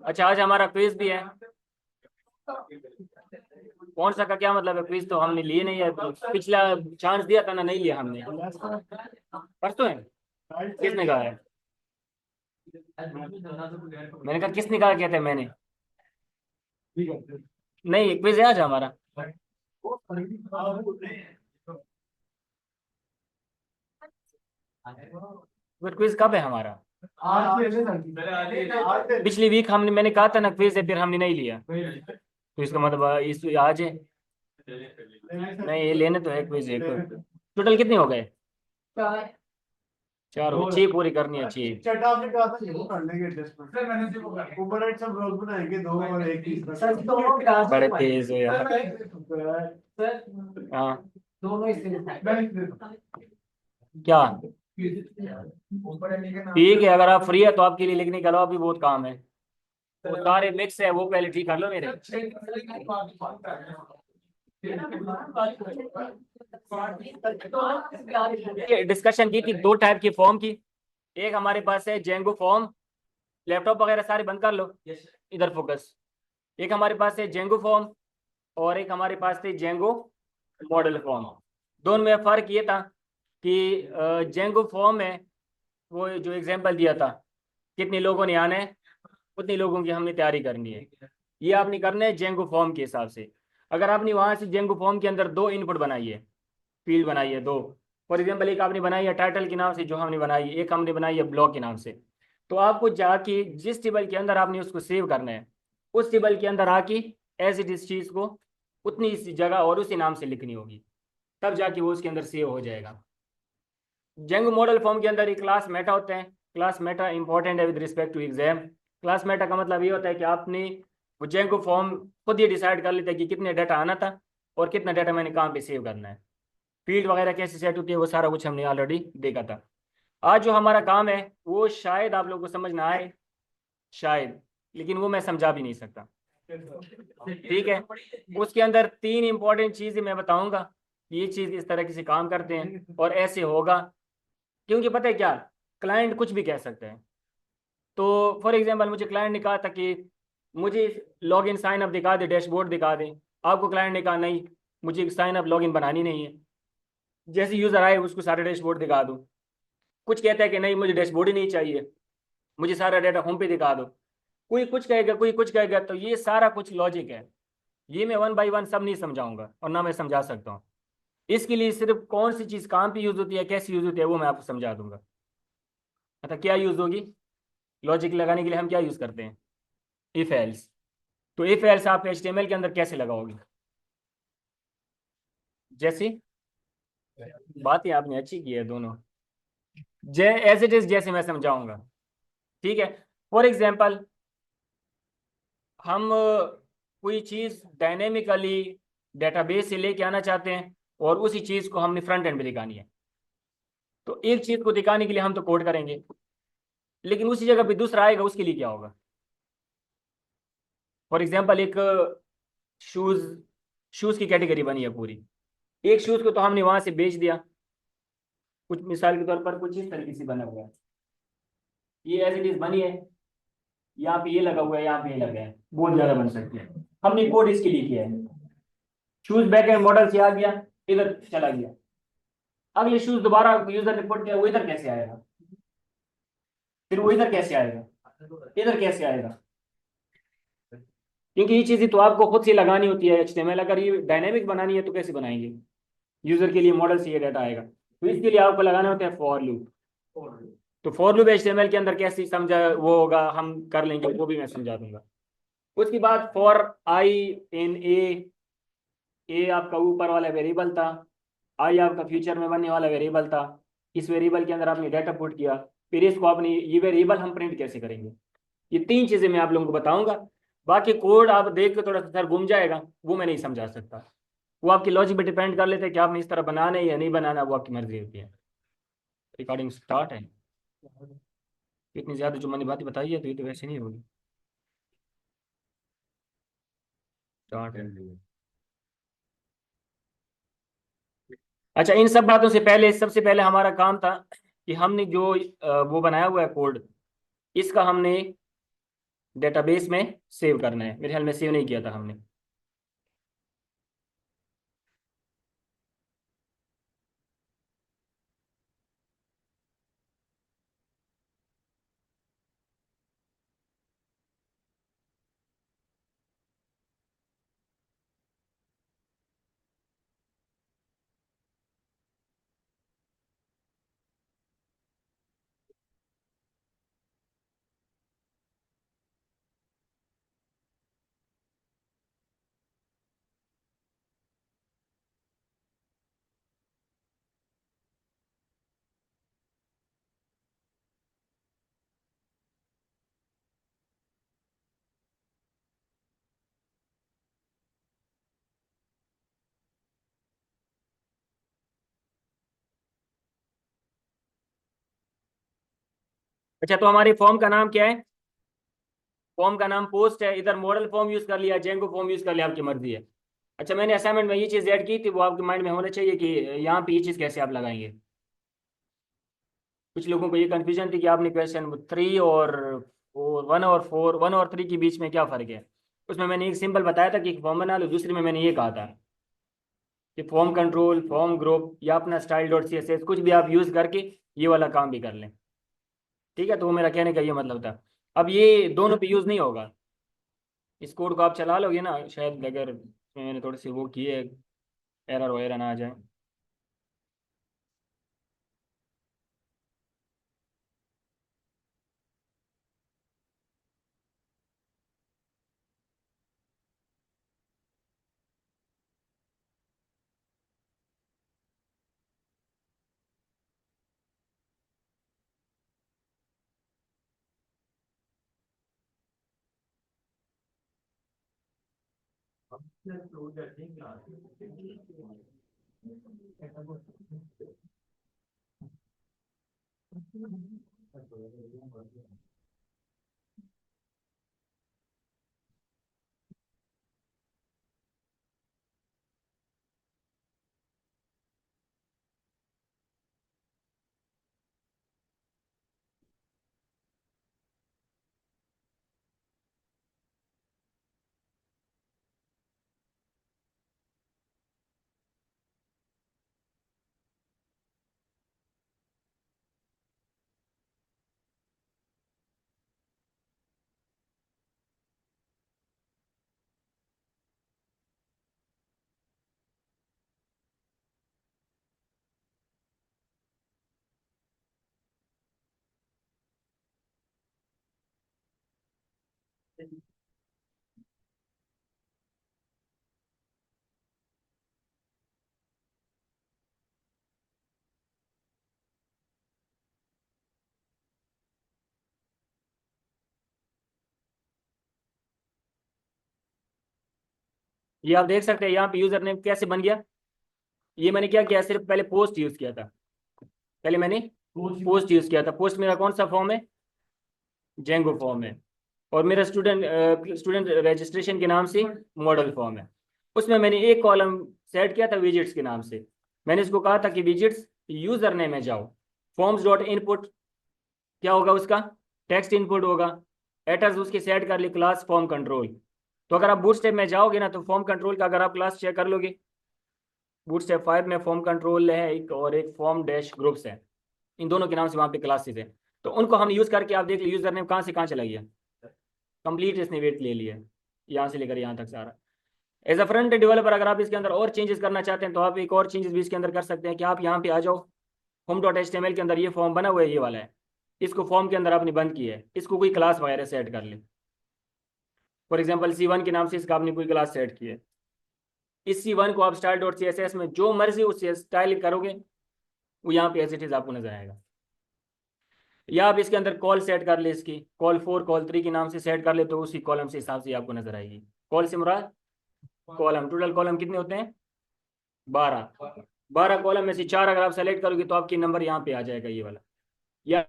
अच्छा, आज हमारा क्विज भी है। कौन सा का क्या मतलब है? क्विज तो हमने लिए नहीं है, तो पिछला चांस दिया था ना, नहीं लिया हमने। परसों है? किसने कहा है? मैंने कहा किसने कहा कहते हैं मैंने? नहीं, क्विज है आज हमारा। फिर क्विज कब है हमारा? पिछली वीक हमने, मैंने कहा था ना क्विज है, फिर हमने नहीं लिया, तो इसका मतलब इस आज है। नहीं, ये लेने तो है क्विज है। टोटल कितने हो गए? चार हो गए। छह पूरी करनी है, छह। चट आपने कहा था वो कर लेंगे एडजस्टमेंट सर, मैंने सिर्फ ऊपर राइट सब रोज बनाएंगे दो और एक तीसरा सर। बड़े तेज हो यार। सर हाँ, दोनों इससे क्या? ऊपर ठीक है, अगर आप फ्री है तो आपके लिए लिखने के अलावा भी बहुत काम है। वो सारे मिक्स है, वो पहले ठीक कर लो मेरे। डिस्कशन की थी दो टाइप की फॉर्म की। एक हमारे पास है जेंगो फॉर्म। लैपटॉप वगैरह सारे बंद कर लो, इधर फोकस। एक हमारे पास है जेंगो फॉर्म, और एक हमारे पास थे जेंगो मॉडल फॉर्म। दोनों में फर्क ये था कि जेंगो फॉर्म में वो जो एग्जांपल दिया था, कितने लोगों ने आना है उतने लोगों की हमने तैयारी करनी है। ये आपने करना है जेंगो फॉर्म के हिसाब से। अगर आपने वहां से जेंगो फॉर्म के अंदर दो इनपुट बनाई है, फील्ड बनाई है दो। फॉर एग्जाम्पल, एक आपने बनाई है टाइटल के नाम से जो हमने बनाई है, एक हमने बनाई है ब्लॉग के नाम से। तो आपको जाके जिस टेबल के अंदर आपने उसको सेव करना है, उस टेबल के अंदर आके एज इट इस चीज को उतनी इस जगह और उसी नाम से लिखनी होगी, तब जाके वो उसके अंदर सेव हो जाएगा। जेंगो मॉडल फॉर्म के अंदर एक क्लास मेटा होता है। क्लास मेटा इंपॉर्टेंट है with respect to exam. Class meta का मतलब ये होता है कि आपने वो जेंगो फॉर्म खुद ये डिसाइड कर लेता है कि कितने डाटा आना था और कितना डाटा मैंने कहाँ पे सेव करना है। फील्ड वगैरह कैसे सेट होती है वो सारा कुछ हमने ऑलरेडी देखा था। आज जो हमारा काम है वो शायद आप लोगों को समझ ना आए, शायद, लेकिन वो मैं समझा भी नहीं सकता। ठीक है, उसके अंदर तीन इंपॉर्टेंट चीजें मैं बताऊंगा। ये चीज इस तरह से काम करते हैं और ऐसे होगा, क्योंकि पता है क्या, क्लाइंट कुछ भी कह सकते हैं। तो फॉर एग्जांपल, मुझे क्लाइंट ने कहा था कि मुझे लॉग इन साइन अप दिखा दे, डैशबोर्ड दिखा दे। आपको क्लाइंट ने कहा नहीं, मुझे साइन अप लॉग इन बनानी नहीं है, जैसे यूजर आए उसको सारे डैशबोर्ड दिखा दो। कुछ कहता है कि नहीं, मुझे डैशबोर्ड ही नहीं चाहिए, मुझे सारा डाटा होम पे दिखा दो। कोई कुछ कहेगा, कोई कुछ कहेगा। तो ये सारा कुछ लॉजिक है। ये मैं वन बाय वन सब नहीं समझाऊंगा और ना मैं समझा सकता हूँ। इसके लिए सिर्फ कौन सी चीज़ काम पे यूज होती है, कैसे यूज होती है, वो मैं आपको समझा दूंगा। मतलब क्या यूज होगी, लॉजिक लगाने के लिए हम क्या यूज करते हैं? If else. तो इफ एल्स आप एचटीएमएल के अंदर कैसे लगाओगे? जैसी बात ही आपने अच्छी की है दोनों, जे एज इट इज जैसे मैं समझाऊंगा। ठीक है। फॉर एग्जाम्पल, हम कोई चीज़ डायनेमिकली डेटाबेस से लेके आना चाहते हैं और उसी चीज़ को हमने फ्रंट एंड में दिखानी है। तो एक चीज़ को दिखाने के लिए हम तो कोड करेंगे, लेकिन उसी जगह पे दूसरा आएगा, उसके लिए क्या होगा? फॉर एग्जाम्पल, एक शूज़ शूज़ की कैटेगरी बनी है पूरी। एक शूज़ को तो हमने वहां से बेच दिया। कुछ मिसाल के तौर पर कुछ इस तरीके से बना हुआ है, ये एज इट इज बनी है। यहाँ पे ये लगा हुआ है, यहाँ पे ये लगा है, बहुत ज़्यादा बन सकती है। हमने कोड इसके लिए किया है। शूज़ बैक एंड मॉडल से आ गया, इधर चला गया। अगले शूज दोबारा यूजर रिपोर्ट किया, वो इधर कैसे आएगा? फिर वो इधर कैसे आएगा? इधर कैसे आएगा? क्योंकि ये चीजें तो आपको खुद से लगानी होती है एचटीएमएल। अगर ये डायनेमिक बनानी है तो कैसे बनाएंगे? यूजर के लिए मॉडल से ये डाटा आएगा, तो इसके लिए आपको लगाना होता है फॉर लूप। तो फॉर लूप एचटीएमएल के अंदर कैसे समझा वो होगा, हम कर लेंगे, वो भी मैं समझा दूंगा। उसके बाद फॉर आई इन ए। ए आपका ऊपर वाला वेरिएबल था, आई आपका फ्यूचर में बनने वाला वेरिएबल था। इस वेरिएबल के अंदर आपने डाटा पुट किया, फिर इसको आपने ये वेरिएबल हम प्रिंट कैसे करेंगे। ये तीन चीजें मैं आप लोगों को बताऊंगा। बाकी कोड आप देख के थोड़ा सा सर घूम जाएगा, वो मैं नहीं समझा सकता। वो आपकी लॉजिक पे डिपेंड कर लेते हैं कि आपने इस तरह बनाना है या नहीं बनाना, वो आपकी मर्जी होती है। रिकॉर्डिंग स्टार्ट है। इतनी ज्यादा जो मैंने बातें बताई है तो ये तो वैसे नहीं होगी। स्टार्ट है। अच्छा, इन सब बातों से पहले, सबसे पहले हमारा काम था कि हमने जो वो बनाया हुआ है कोड, इसका हमने डेटाबेस में सेव करना है। मेरे ख्याल में सेव नहीं किया था हमने। अच्छा, तो हमारे फॉर्म का नाम क्या है? फॉर्म का नाम पोस्ट है। इधर मॉडल फॉर्म यूज कर लिया, जेंगो फॉर्म यूज कर लिया, आपकी मर्जी है। अच्छा, मैंने असाइनमेंट में ये चीज़ ऐड की थी, वो आपके माइंड में होना चाहिए कि यहाँ पे ये चीज़ कैसे आप लगाएंगे। कुछ लोगों को ये कंफ्यूजन थी कि आपने क्वेश्चन 3 और 1 और 3 के बीच में क्या फ़र्क है। उसमें मैंने एक सिंपल बताया था कि एक फॉर्म बना लो, दूसरी में मैंने ये कहा था कि फॉर्म कंट्रोल, फॉर्म ग्रुप या अपना style dot C S S कुछ भी आप यूज़ करके ये वाला काम भी कर लें। ठीक है, तो वो मेरा कहने का ये मतलब था। अब ये दोनों पे यूज़ नहीं होगा। इस कोड को आप चला लोगे ना, शायद अगर मैंने थोड़ी सी वो की है, एरर वगैरह ना आ जाए। ये आप देख सकते हैं यहाँ पे यूजर नेम कैसे बन गया। ये मैंने क्या किया, सिर्फ पहले पोस्ट यूज किया था। पहले मैंने पोस्ट यूज किया था। पोस्ट मेरा कौन सा फॉर्म है? जेंगो फॉर्म है। और मेरा स्टूडेंट रजिस्ट्रेशन के नाम से मॉडल फॉर्म है। उसमें मैंने एक कॉलम सेट किया था विजिट्स के नाम से। मैंने इसको कहा था कि विजिट्स यूजर नेम में जाओ, फॉर्म्स डॉट इनपुट क्या होगा उसका, टेक्स्ट इनपुट होगा। एटर्स उसकी सेट कर ली, क्लास फॉर्म कंट्रोल। तो अगर आप बूटस्ट्रैप में जाओगे ना, तो फॉर्म कंट्रोल का अगर आप क्लास चेक कर लोगे, बूटस्ट्रैप 5 में फॉर्म कंट्रोल है एक, और एक फॉर्म डैश ग्रुप्स है। इन दोनों के नाम से वहाँ पे क्लासेस है। तो उनको हम यूज़ करके आप देख लीजिए यूज़र नेम कहाँ से कहाँ चला गया। कंप्लीट इसने वेट ले लिया, यहाँ से लेकर यहाँ तक सारा। एज अ फ्रंट डेवलपर अगर आप इसके अंदर और चेंजेस करना चाहते हैं, तो आप एक और चेंजेस भी इसके अंदर कर सकते हैं कि आप यहाँ पे आ जाओ, home dot H T M L के अंदर ये फॉर्म बना हुआ है, ये वाला है। इसको फॉर्म के अंदर आपने बंद किया है, इसको कोई क्लास वगैरह सेट कर ले। फॉर एग्जाम्पल C1 के नाम से इसका आपने कोई क्लास सेट की है। इस C1 को आप style dot C S S में जो मर्जी उससे स्टाइल करोगे, वो यहाँ पे एज इट इज आपको नजर आएगा। या आप इसके अंदर कॉल सेट कर ले, इसकी कॉल 4 कॉल 3 के नाम से सेट कर ले, तो उसी कॉलम से हिसाब से आपको नजर आएगी। कॉल से मुराद कॉलम, टोटल कॉलम कितने होते हैं? 12। 12 कॉलम में से 4 अगर आप सेलेक्ट करोगे तो आपकी नंबर यहाँ पे आ जाएगा, ये वाला। या